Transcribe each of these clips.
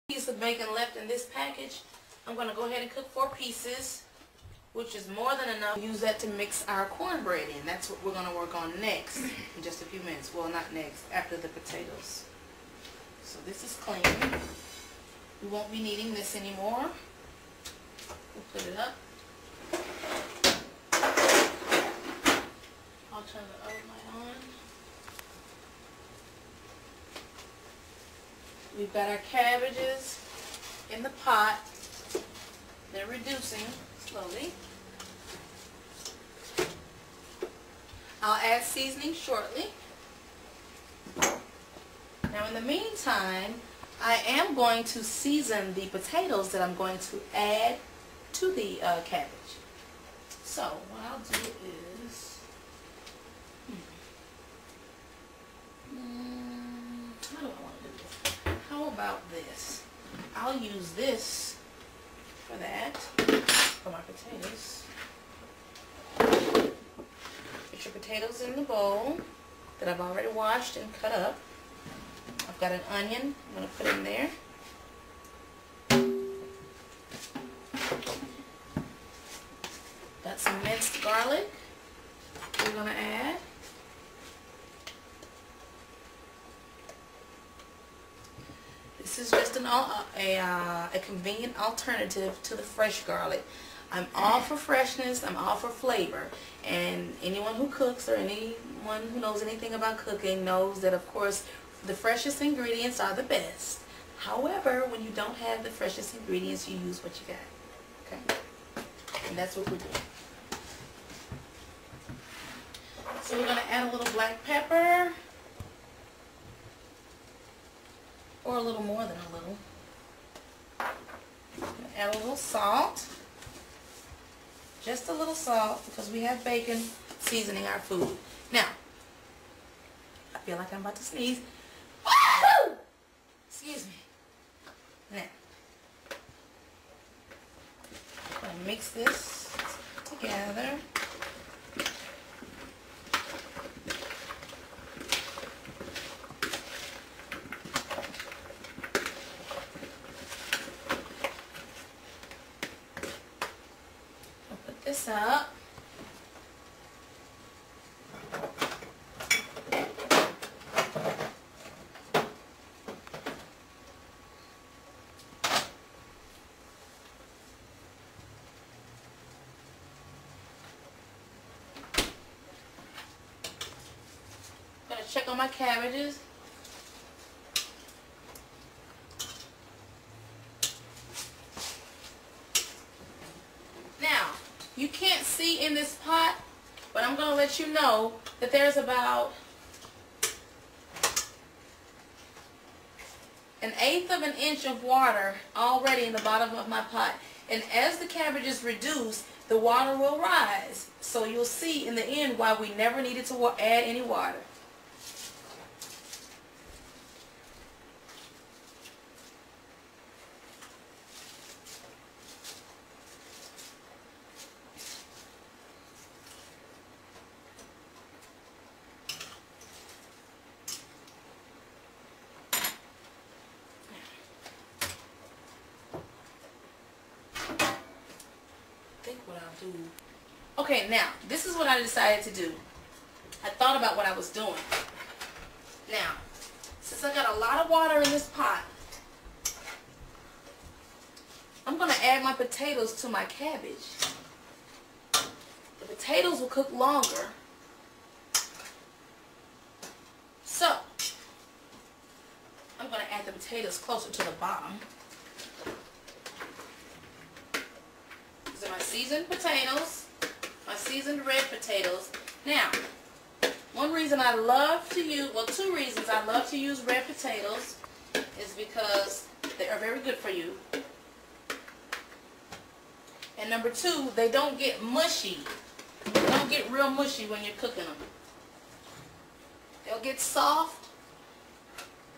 Piece of bacon left in this package. I'm going to go ahead and cook 4 pieces, which is more than enough. Use that to mix our cornbread in. That's what we're going to work on next in just a few minutes. Well, not next, after the potatoes. So this is clean. We won't be needing this anymore. We'll put it up. I'll turn the oven light on. We've got our cabbages in the pot. They're reducing slowly. I'll add seasoning shortly. Now in the meantime, I am going to season the potatoes that I'm going to add to the cabbage. So what I'll do is, how do I want to do this? How about this? I'll use this for that, for my potatoes. Put your potatoes in the bowl that I've already washed and cut up. I've got an onion I'm going to put in there. Got some minced garlic we're going to add. This is just a convenient alternative to the fresh garlic. I'm all for freshness, I'm all for flavor, and anyone who cooks or anyone who knows anything about cooking knows that of course the freshest ingredients are the best. However, when you don't have the freshest ingredients, you use what you got. Okay? And that's what we're doing. So we're going to add a little black pepper. Or a little more than a little. Add a little salt. Just a little salt because we have bacon seasoning our food. Now, I feel like I'm about to sneeze. Woo! Excuse me. Now, I'm going to mix this together. This up. Gonna check on my cabbages. You can't see in this pot, but I'm going to let you know that there's about 1/8 of an inch of water already in the bottom of my pot. And as the cabbages reduce, the water will rise. So you'll see in the end why we never needed to add any water. What I'll do. Okay, now this is what I decided to do. I thought about what I was doing. Now, since I got a lot of water in this pot, I'm going to add my potatoes to my cabbage. The potatoes will cook longer. So, I'm going to add the potatoes closer to the bottom. These are my seasoned potatoes, my seasoned red potatoes. Now, one reason I love to use, well, 2 reasons I love to use red potatoes is because they are very good for you. And number 2, they don't get mushy. They don't get real mushy when you're cooking them. They'll get soft,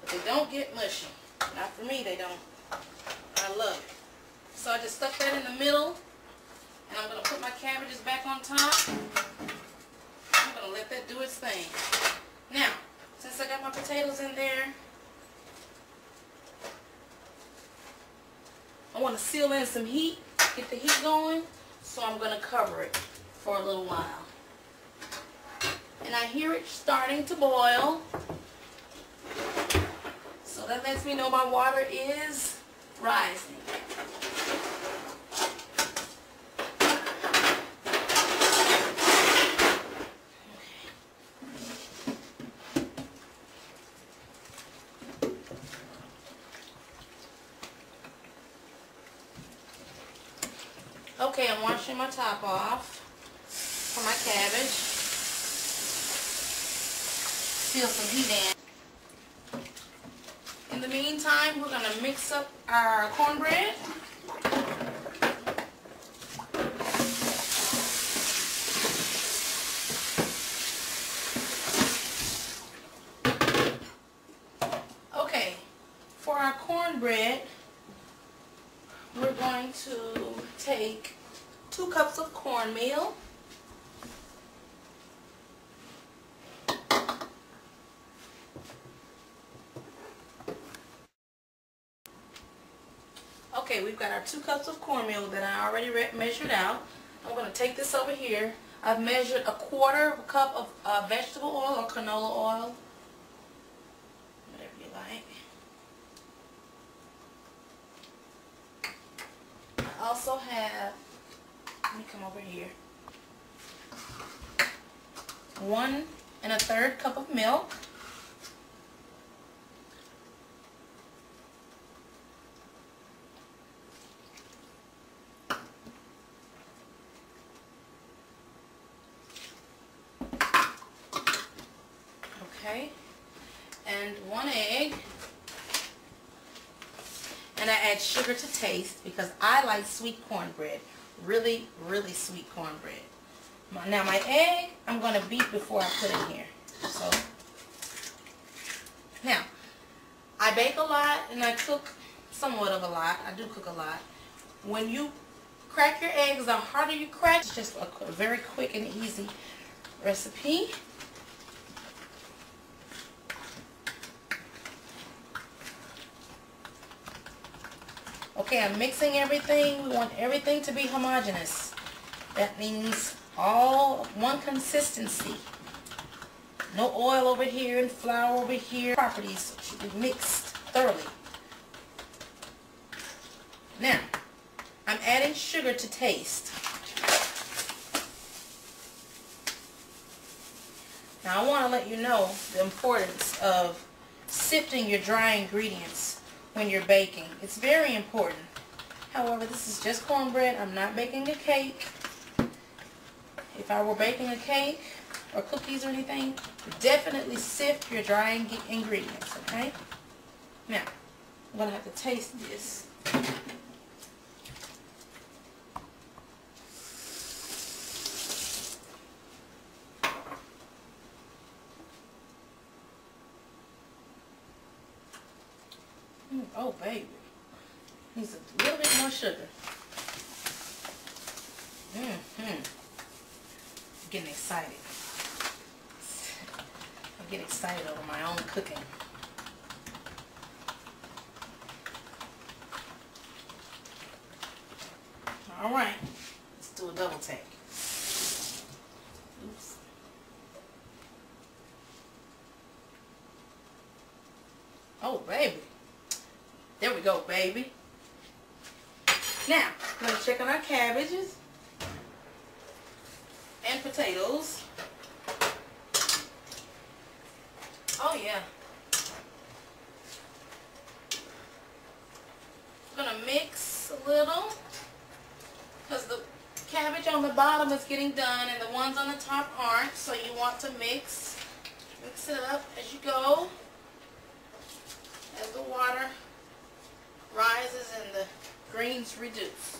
but they don't get mushy. Not for me, they don't. I love it. So I just stuck that in the middle. And I'm going to put my cabbages back on top. I'm going to let that do its thing. Now, since I got my potatoes in there, want to seal in some heat, get the heat going, so I'm going to cover it for a little while. And I hear it starting to boil. So that lets me know my water is rising. Okay, I'm washing my top off for my cabbage. Seal some heat in. In the meantime, we're going to mix up our cornbread. Okay, for our cornbread, we're going to take 2 cups of cornmeal, okay, we've got our 2 cups of cornmeal that I already measured out. I'm going to take this over here. I've measured a 1/4 cup of vegetable oil or canola oil, whatever you like. I also have, let me come over here, 1 1/3 cup of milk. Okay, and 1 egg. And I add sugar to taste because I like sweet cornbread. Really, really sweet cornbread. Now my egg, I'm going to beat before I put in here. So, now, I bake a lot and I cook somewhat of a lot. I do cook a lot. When you crack your eggs, the harder you crack, it's just a very quick and easy recipe. Okay, I'm mixing everything. We want everything to be homogeneous. That means all one consistency. No oil over here and flour over here. Properties should be mixed thoroughly. Now, I'm adding sugar to taste. Now, I want to let you know the importance of sifting your dry ingredients when you're baking. It's very important. However, this is just cornbread. I'm not baking a cake. If I were baking a cake or cookies or anything, definitely sift your dry ingredients, okay? Now, I'm going to have to taste this. Oh, baby. Needs a little bit more sugar. I'm getting excited. I get excited over my own cooking. All right. Let's do a double take. Oops. Oh, baby. There we go, baby. Now, we're going to check on our cabbages and potatoes. Oh, yeah. I'm going to mix a little because the cabbage on the bottom is getting done and the ones on the top aren't, so you want to mix it up as you go, as the water rises and the greens reduce.